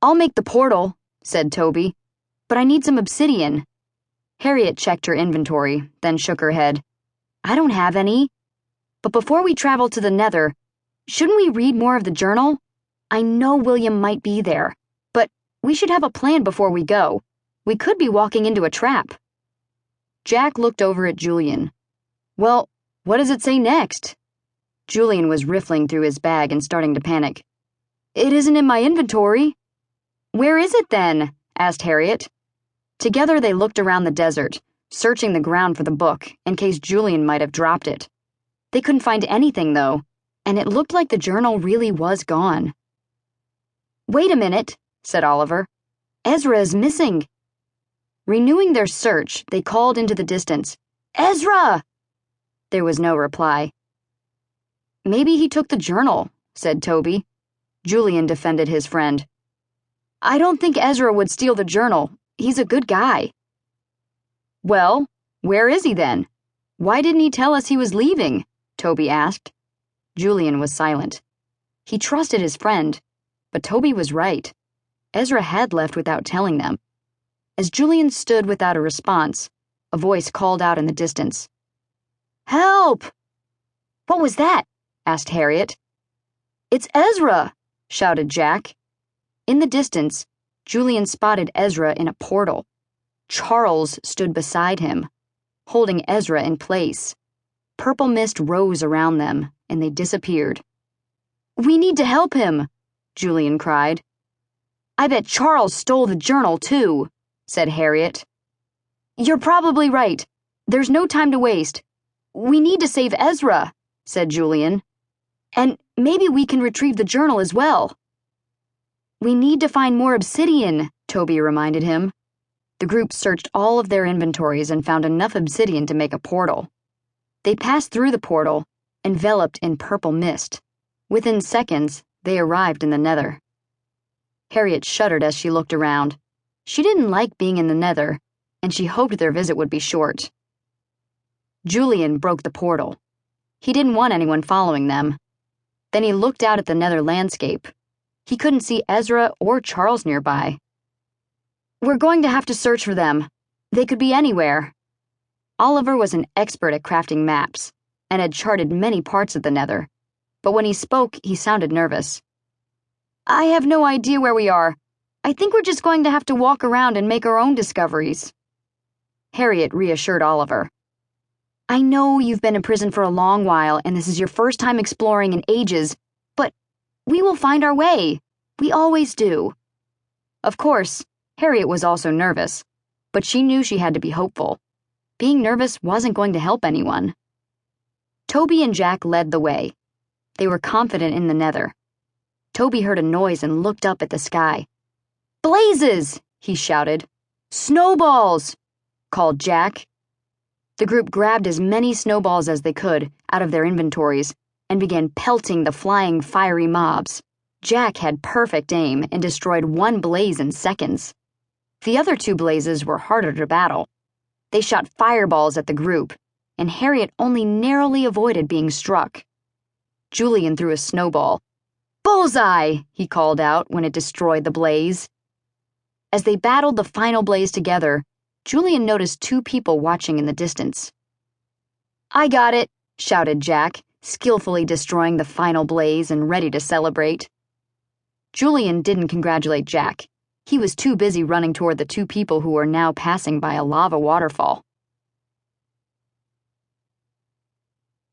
"I'll make the portal," said Toby, "but I need some obsidian." Harriet checked her inventory, then shook her head. "I don't have any. But before we travel to the Nether, shouldn't we read more of the journal? I know William might be there, but we should have a plan before we go. We could be walking into a trap." Jack looked over at Julian. "Well, what does it say next?" Julian was riffling through his bag and starting to panic. "It isn't in my inventory." "Where is it then?" asked Harriet. Together they looked around the desert, searching the ground for the book in case Julian might have dropped it. They couldn't find anything, though, and it looked like the journal really was gone. "Wait a minute," said Oliver. "Ezra is missing." Renewing their search, they called into the distance, "Ezra!" There was no reply. "Maybe he took the journal," said Toby. Julian defended his friend. "I don't think Ezra would steal the journal. He's a good guy." "Well, where is he then? Why didn't he tell us he was leaving?" Toby asked. Julian was silent. He trusted his friend, but Toby was right. Ezra had left without telling them. As Julian stood without a response, a voice called out in the distance. "Help!" "What was that?" asked Harriet. "It's Ezra!" shouted Jack. In the distance, Julian spotted Ezra in a portal. Charles stood beside him, holding Ezra in place. Purple mist rose around them, and they disappeared. "We need to help him," Julian cried. "I bet Charles stole the journal, too," said Harriet. "You're probably right. There's no time to waste. We need to save Ezra," said Julian. "And maybe we can retrieve the journal as well." "We need to find more obsidian," Toby reminded him. The group searched all of their inventories and found enough obsidian to make a portal. They passed through the portal, enveloped in purple mist. Within seconds, they arrived in the Nether. Harriet shuddered as she looked around. She didn't like being in the Nether, and she hoped their visit would be short. Julian broke the portal. He didn't want anyone following them. Then he looked out at the Nether landscape. He couldn't see Ezra or Charles nearby. "We're going to have to search for them. They could be anywhere." Oliver was an expert at crafting maps and had charted many parts of the Nether, but when he spoke, he sounded nervous. "I have no idea where we are. I think we're just going to have to walk around and make our own discoveries." Harriet reassured Oliver. "I know you've been in prison for a long while and this is your first time exploring in ages, but we will find our way. We always do." Of course, Harriet was also nervous, but she knew she had to be hopeful. Being nervous wasn't going to help anyone. Toby and Jack led the way. They were confident in the Nether. Toby heard a noise and looked up at the sky. "Blazes!" he shouted. "Snowballs!" called Jack. The group grabbed as many snowballs as they could out of their inventories and began pelting the flying, fiery mobs. Jack had perfect aim and destroyed one blaze in seconds. The other two blazes were harder to battle. They shot fireballs at the group, and Harriet only narrowly avoided being struck. Julian threw a snowball. "Bullseye!" he called out when it destroyed the blaze. As they battled the final blaze together, Julian noticed two people watching in the distance. "I got it," shouted Jack, skillfully destroying the final blaze and ready to celebrate. Julian didn't congratulate Jack. He was too busy running toward the two people who were now passing by a lava waterfall.